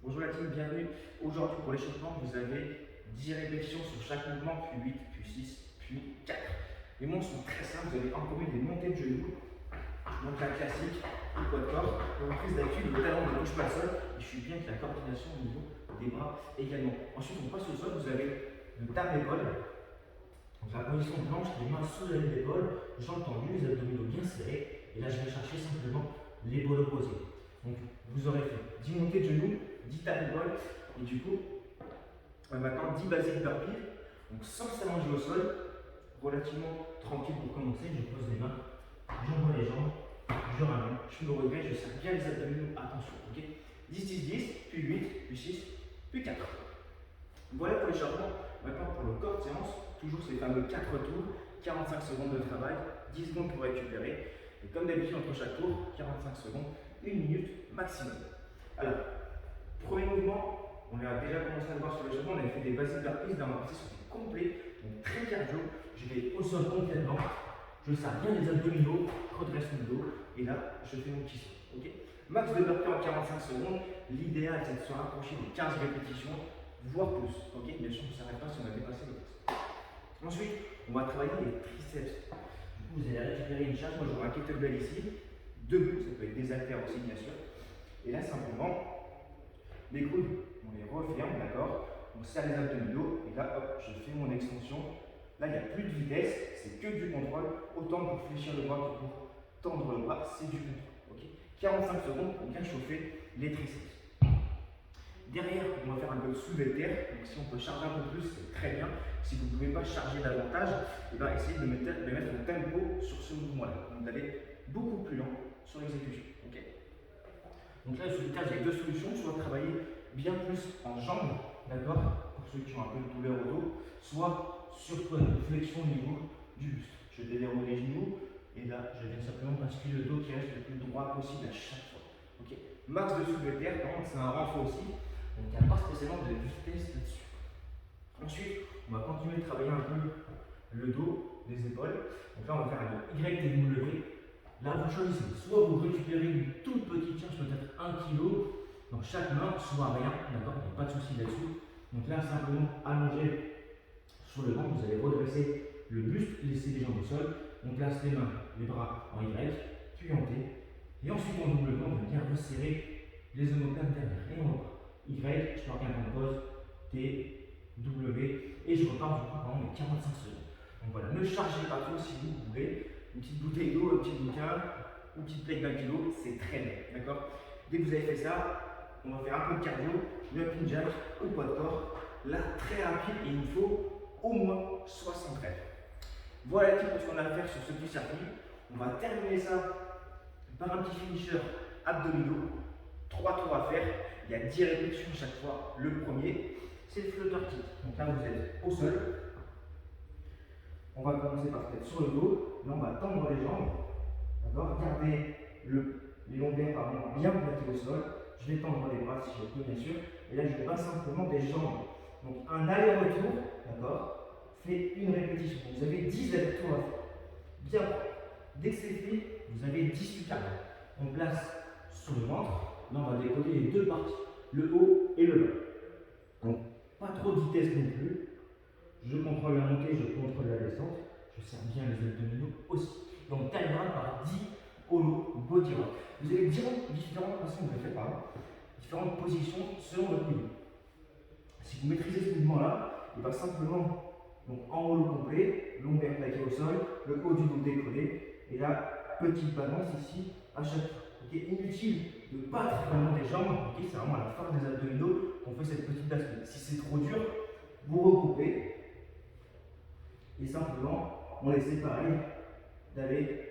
Bonjour la team, bienvenue. Aujourd'hui pour l'échauffement, vous avez 10 répétitions sur chaque mouvement, puis 8, puis 6, puis 4. Les mouvements sont très simples, vous avez en premier des montées de genoux, donc la classique, le poids de corps, donc prise d'habitude, le talon ne touche pas le sol, et je suis bien avec la coordination au niveau des bras également. Ensuite on passe au sol, vous avez le tap-épaule, donc la position blanche, les mains sous la ligne d'épaule, jambes tendues, les abdominaux bien serrés, et là je vais chercher simplement l'épaule opposée. Donc vous aurez fait 10 montées de genoux, 10 tap-épaule, et du coup, maintenant 10 basic burpees, donc sans s'allonger au sol, relativement tranquille pour commencer. Je pose les mains, j'envoie les jambes, je ramène, je me regrette, je serre bien les abdominaux, attention, ok. 10, puis 8, puis 6, puis 4. Voilà pour l'échauffement. Maintenant pour le corps de séance, toujours ces fameux 4 tours, 45 secondes de travail, 10 secondes pour récupérer. Et comme d'habitude entre chaque tour, 45 secondes, 1 minute maximum. Alors, premier mouvement, on a déjà commencé à le voir sur l'échauffement, on avait fait des basic burpees, là on va passer sur des complets, donc très cardio. Je vais au sol complètement, je serre bien les abdominaux, redresse mon dos, et là je fais mon petit saut. Okay, max de burpees en 45 secondes, l'idéal c'est de se rapprocher des 15 répétitions, voire plus. Okay, bien sûr, on ne s'arrête pas si on a dépassé le test. Ensuite, on va travailler les triceps. Du coup, vous allez récupérer une charge, moi j'aurai un kettlebell ici, debout, ça peut être des haltères aussi bien sûr. Et là simplement, les coudes, on les referme, d'accord, on serre les abdominaux, et là hop, je fais mon extension. Là, il n'y a plus de vitesse, c'est que du contrôle, autant pour fléchir le bras que pour tendre le bras, c'est du contrôle. Okay, 45 secondes pour bien chauffer les triceps. Derrière, on va faire un peu de soulevé de terre, donc si on peut charger un peu plus, c'est très bien. Si vous ne pouvez pas charger davantage, eh ben, essayez de mettre le tempo sur ce mouvement-là, donc d'aller beaucoup plus lent sur l'exécution. Okay, donc là, le soulevé de terre, j'ai deux solutions, soit travailler bien plus en jambes, d'accord, pour ceux qui ont un peu de douleur au dos, soit surtout une flexion au niveau du buste. Je déverrouille les genoux et là, je viens simplement basculer le dos qui reste le plus droit possible à chaque fois. Okay, max de soulevé de terre, par contre, c'est un renfort aussi, donc il n'y a pas spécialement de vitesse là-dessus. Ensuite, on va continuer de travailler un peu le dos, les épaules. Donc là, on va faire un YTW. Là, vous choisissez, soit vous récupérez une toute petite charge, peut-être 1 kg dans chaque main, soit rien, d'accord, il n'y a pas de souci là-dessus. Donc là, simplement allongé sur le ventre, vous allez redresser le buste, laisser les jambes au sol. On place les mains, les bras en Y, puis en T. Et ensuite, en double on va bien resserrer les omoplates derrière. Et on repart. Y, je marque un temps de pause, T, W, et je repars du coup pendant les 45 secondes. Donc voilà, ne chargez pas trop si vous voulez. Une petite bouteille d'eau, un petit bouquin, une petite plaque d'1 kg, c'est très bien, d'accord. Dès que vous avez fait ça, on va faire un peu de cardio, le jumping jack au poids de corps. Là, très rapide, et il nous faut au moins 60 reps. Voilà tout ce qu'on a à faire sur ce petit circuit. On va terminer ça par un petit finisher abdominaux. 3 tours à faire, il y a 10 répétitions chaque fois. Le premier, c'est le flutter kick. Donc là, vous êtes au sol. On va commencer par se mettre sur le dos. Là, on va tendre les jambes. D'accord, gardez les lombaires bien plaqués au sol. Je vais tendre les bras si je peux, bien sûr. Et là, je bats simplement des jambes. Donc, un aller-retour, d'accord, fait une répétition. Vous avez 10 allers-retours à faire. Bien, dès que c'est fait, vous avez 18 carrés. On place sur le ventre. Là, on va décoller les deux parties, le haut et le bas. Donc, pas trop de vitesse non plus. Je contrôle la montée, je contrôle la descente. Je serre bien les abdominaux aussi. Donc, terminera par 10 holo body rock. Vous avez différentes façons de le faire, pardon, différentes positions selon votre niveau. Si vous maîtrisez ce mouvement-là, il va simplement donc, en holo complet, lombaire plaqué au sol, le haut du dos décollé, et là, petite balance ici à chaque fois. Okay, inutile de battre vraiment des jambes, okay, c'est vraiment à la force des abdominaux qu'on fait cette petite bascule. Si c'est trop dur, vous recoupez et simplement on essaie pareil d'aller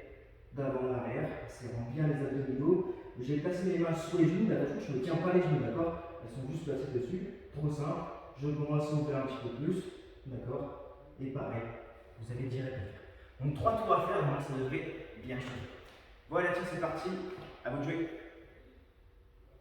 d'avant en arrière, serrant bien les abdominaux. J'ai placé mes mains sous les genoux, mais attention, je ne tiens pas les genoux, d'accord? Elles sont juste placées dessus, trop simple. Je commence à ouvrir un petit peu plus, d'accord? Et pareil, vous avez direct à faire. Donc 3 tours à faire, ça devrait bien changer. Voilà, c'est parti, à vous de jouer.